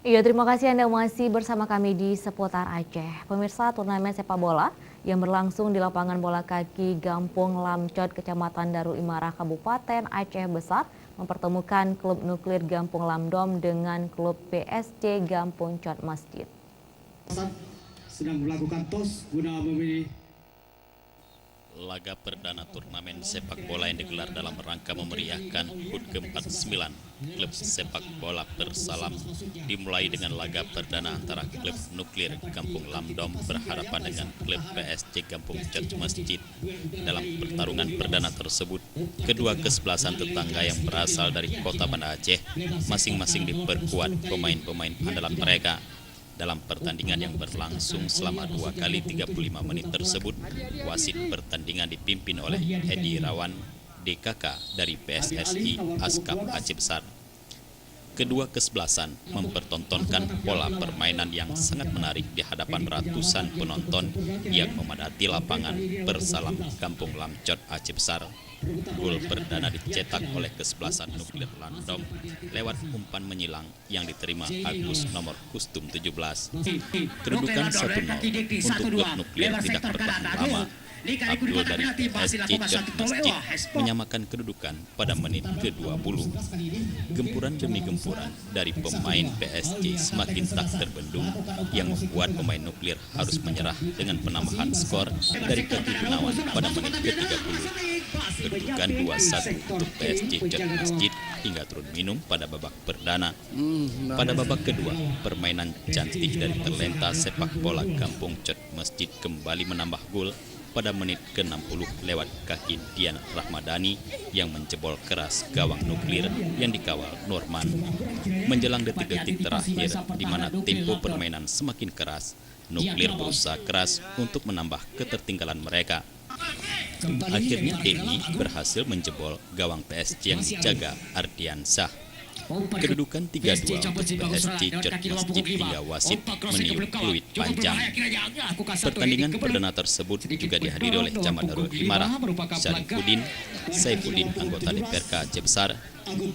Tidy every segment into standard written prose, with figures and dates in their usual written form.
Iya, terima kasih Anda masih bersama kami di Seputar Aceh. Pemirsa, turnamen sepak bola yang berlangsung di lapangan bola kaki Gampung Lamcot, Kecamatan Darul Imara, Kabupaten Aceh Besar, mempertemukan klub nuklir Gampung Lamdom dengan klub PSG Gampung Cot Masjid. Sedang melakukan tos guna memilih laga perdana turnamen sepak bola yang digelar dalam rangka memeriahkan HUT ke-49 klub sepak bola Persalam dimulai dengan laga perdana antara klub nuklir Gampung Lamdom berhadapan dengan klub PSG Gampung Cot Masjid. Dalam pertarungan perdana tersebut, kedua kesebelasan tetangga yang berasal dari kota Banda Aceh masing-masing diperkuat pemain-pemain andalan mereka. Dalam pertandingan yang berlangsung selama 2 kali 35 menit tersebut, wasit pertandingan dipimpin oleh Edi Rawan DKK dari PSSI Askap Aceh Besar. Kedua kesebelasan mempertontonkan pola permainan yang sangat menarik di hadapan ratusan penonton yang memadati lapangan Persalam Gampung Lamcot Aceh Besar. Gol perdana dicetak oleh kesebelasan nuklir Lamdom lewat umpan menyilang yang diterima Agus nomor kostum 17. Kedudukan 1-0 untuk klub nuklir tidak bertahan lama. Abdul dari PSG Cot Masjid menyamakan kedudukan pada menit ke-20. Gempuran demi gempuran dari pemain PSG semakin tak terbendung yang membuat pemain nuklir harus menyerah dengan penambahan skor dari kaki Gunawan pada menit ke-30. Kedudukan 2-1 untuk PSG Cot Masjid hingga turun minum pada babak perdana. Pada babak kedua, permainan cantik dari talenta sepak bola Gampung Cot Masjid kembali menambah gol pada menit ke-60 lewat kaki Dian Rahmadani yang menjebol keras gawang nuklir yang dikawal Norman. Menjelang detik-detik terakhir di mana tempo permainan semakin keras, nuklir berusaha keras untuk menambah ketertinggalan mereka. Akhirnya Eni berhasil menjebol gawang PSG yang dijaga Ardiansah. Kedudukan 3-2 untuk PSG Cot Masjid hingga wasit meniup peluit panjang. Pertandingan perdana tersebut juga dihadiri oleh Camat Darul Imara, Syarifuddin, Saifuddin anggota DPRK Aceh Besar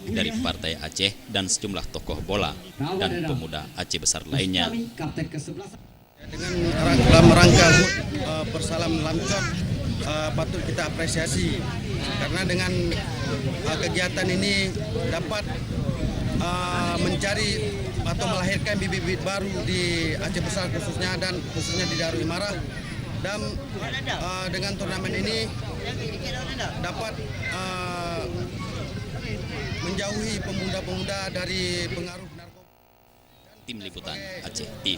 dari Partai Aceh dan sejumlah tokoh bola dan pemuda Aceh Besar lainnya. Dalam rangka Persalam Lamcot patut kita apresiasi karena dengan kegiatan ini dapat mencari atau melahirkan bibit-bibit baru di Aceh Besar khususnya di Darul Imara, dan dengan turnamen ini dapat menjauhi pemuda-pemuda dari pengaruh narkoba. Tim Liputan Aceh TV.